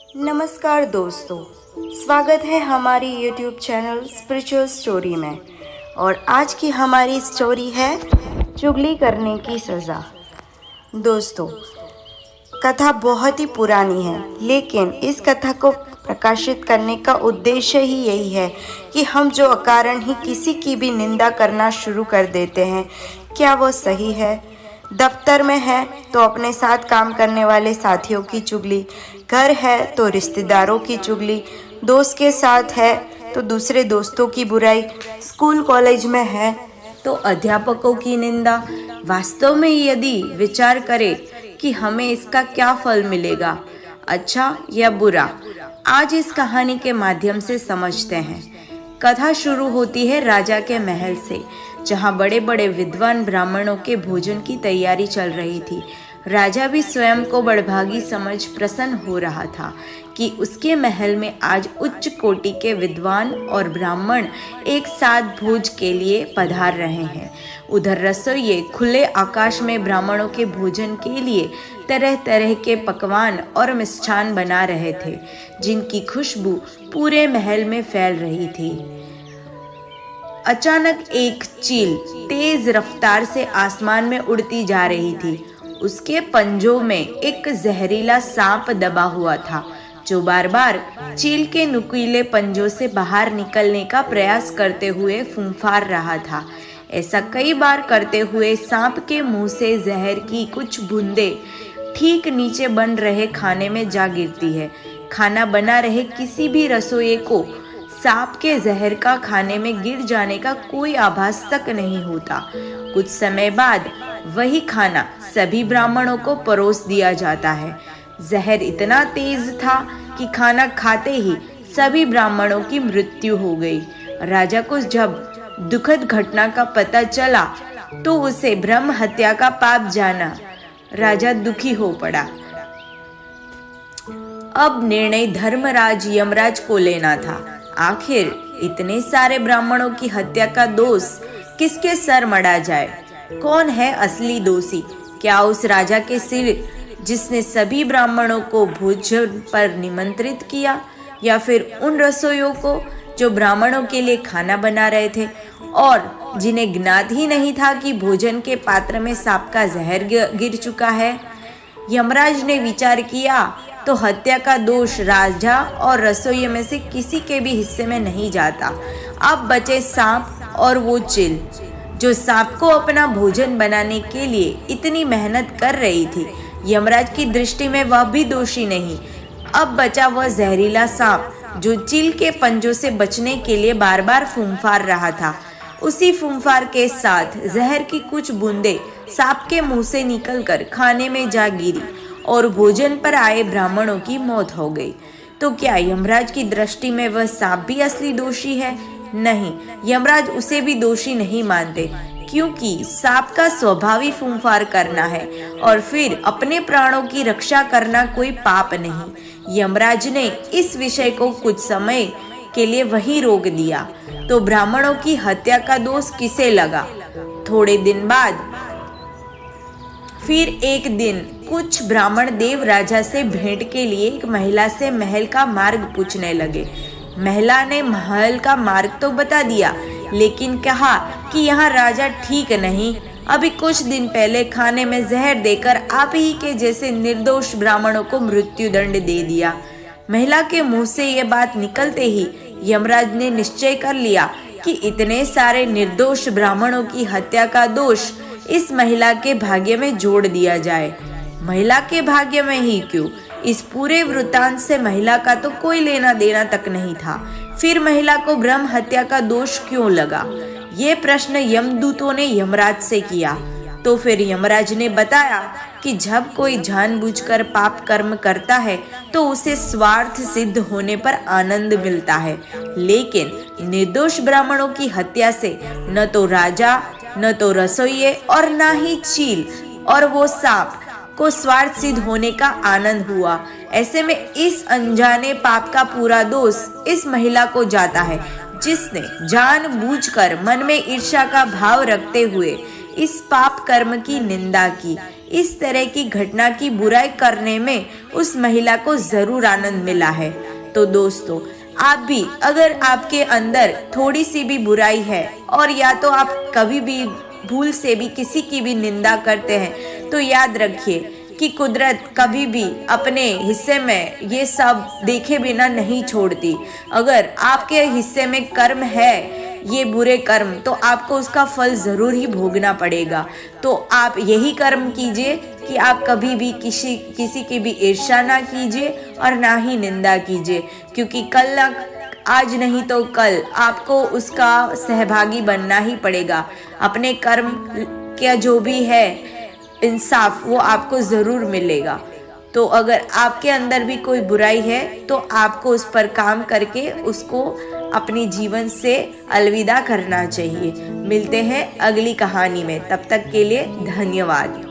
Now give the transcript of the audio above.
नमस्कार दोस्तों, स्वागत है हमारी YouTube चैनल स्पिरिचुअल स्टोरी में। और आज की हमारी स्टोरी है चुगली करने की सज़ा। दोस्तों, कथा बहुत ही पुरानी है, लेकिन इस कथा को प्रकाशित करने का उद्देश्य ही यही है कि हम जो अकारण ही किसी की भी निंदा करना शुरू कर देते हैं, क्या वो सही है? दफ्तर में है तो अपने साथ काम करने वाले साथियों की चुगली, घर है तो रिश्तेदारों की चुगली, दोस्त के साथ है तो दूसरे दोस्तों की बुराई, स्कूल कॉलेज में है तो अध्यापकों की निंदा। वास्तव में यदि विचार करें कि हमें इसका क्या फल मिलेगा, अच्छा या बुरा, आज इस कहानी के माध्यम से समझते हैं। कथा शुरू होती है राजा के महल से, जहाँ बड़े बड़े विद्वान ब्राह्मणों के भोजन की तैयारी चल रही थी। राजा भी स्वयं को बड़भागी समझ प्रसन्न हो रहा था कि उसके महल में आज उच्च कोटि के विद्वान और ब्राह्मण एक साथ भोज के लिए पधार रहे हैं। उधर रसोइये खुले आकाश में ब्राह्मणों के भोजन के लिए तरह तरह के पकवान और मिष्ठान बना रहे थे, जिनकी खुशबू पूरे महल में फैल रही थी। अचानक एक चील तेज रफ्तार से आसमान में उड़ती जा रही थी। उसके पंजों में एक जहरीला सांप दबा हुआ था, जो बार बार चील के नुकीले पंजों से बाहर निकलने का प्रयास करते हुए फूंफार रहा था। ऐसा कई बार करते हुए सांप के मुंह से जहर की कुछ बूंदें ठीक नीचे बन रहे खाने में जा गिरती है। खाना बना रहे किसी भी रसोइये को सांप के जहर का खाने में गिर जाने का कोई आभास तक नहीं होता। कुछ समय बाद वही खाना सभी ब्राह्मणों को परोस दिया जाता है। जहर इतना तेज था कि खाना खाते ही सभी ब्राह्मणों की मृत्यु हो गई। राजा को जब दुखद घटना का पता चला तो उसे ब्रह्म हत्या का पाप जाना। राजा दुखी हो पड़ा। अब निर्णय धर्मराज यमराज को लेना था। आखिर इतने सारे ब्राह्मणों की हत्या का दोष किसके सर मढ़ा जाए? कौन है असली दोषी? क्या उस राजा के सिर जिसने सभी ब्राह्मणों को भोजन पर निमंत्रित किया, या फिर उन रसोइयों को जो ब्राह्मणों के लिए खाना बना रहे थे और जिन्हें ज्ञात ही नहीं था कि भोजन के पात्र में सांप का जहर गिर चुका है? यमराज ने विचार किया तो हत्या का दोष राजा और रसोइये में से किसी के भी हिस्से में नहीं जाता। अब बचे सांप और वो चील, जो सांप को अपना भोजन बनाने के लिए इतनी मेहनत कर रही थी। यमराज की दृष्टि में वह भी दोषी नहीं। अब बचा वह जहरीला सांप, जो चील के पंजों से बचने के लिए बार बार फूंफार रहा था। उसी फूंफार के साथ जहर की कुछ बूंदें सांप के मुंह से निकलकर खाने में जा गिरी और भोजन पर आए ब्राह्मणों की मौत हो गई। तो क्या यमराज की दृष्टि में वह सांप भी असली दोषी है? नहीं, यमराज उसे भी दोषी नहीं मानते, क्योंकि सांप का स्वभाव ही फूंफार करना है और फिर अपने प्राणों की रक्षा करना कोई पाप नहीं। यमराज ने इस विषय को कुछ समय के लिए वहीं रोक दिया। तो ब्राह्मणों की हत्या का दोष किसे लगा? थोड़े दिन बाद फिर एक दिन कुछ ब्राह्मण देव राजा से भेंट के लिए एक महिला से महल का मार्ग पूछने लगे। महिला ने महल का मार्ग तो बता दिया, लेकिन कहा कि यहाँ राजा ठीक नहीं। अभी कुछ दिन पहले खाने में जहर देकर आप ही के जैसे निर्दोष ब्राह्मणों को मृत्यु दंड दे दिया। महिला के मुंह से ये बात निकलते ही यमराज ने निश्चय कर लिया कि इतने सारे निर्दोष ब्राह्मणों की हत्या का दोष इस महिला के भाग्य में जोड़ दिया जाए। महिला के भाग्य में ही क्यों, इस पूरे वृत्तांत से महिला का तो कोई लेना देना तक नहीं था। फिर महिला को ब्रह्म हत्या का दोष क्यों लगा? ये प्रश्न यमदूतों ने यमराज से किया। तो फिर यमराज ने बताया कि जब कोई जानबूझकर पाप कर्म करता है तो उसे स्वार्थ सिद्ध होने पर आनंद मिलता है, लेकिन निर्दोष ब्राह्मणों की हत्या से न तो राजा, न तो रसोइये और न ही चील और वो सांप को स्वार्थ सिद्ध होने का आनंद हुआ। ऐसे में इस अनजाने पाप का पूरा दोष इस महिला को जाता है, जिसने जानबूझकर मन में ईर्ष्या का भाव रखते हुए इस पाप कर्म की निंदा की। इस तरह की घटना की बुराई करने में उस महिला को जरूर आनंद मिला है। तो दोस्तों, आप भी अगर आपके अंदर थोड़ी सी भी बुराई है और या तो आप कभी भी भूल से भी किसी की भी निंदा करते हैं, तो याद रखिए कि कुदरत कभी भी अपने हिस्से में ये सब देखे बिना नहीं छोड़ती। अगर आपके हिस्से में कर्म है ये बुरे कर्म, तो आपको उसका फल जरूर ही भोगना पड़ेगा। तो आप यही कर्म कीजिए कि आप कभी भी किसी की भी ईर्ष्या ना कीजिए और ना ही निंदा कीजिए, क्योंकि कल आज नहीं तो कल आपको उसका सहभागी बनना ही पड़ेगा। अपने कर्म का जो भी है इंसाफ वो आपको ज़रूर मिलेगा। तो अगर आपके अंदर भी कोई बुराई है तो आपको उस पर काम करके उसको अपनी जीवन से अलविदा करना चाहिए। मिलते हैं अगली कहानी में, तब तक के लिए धन्यवाद।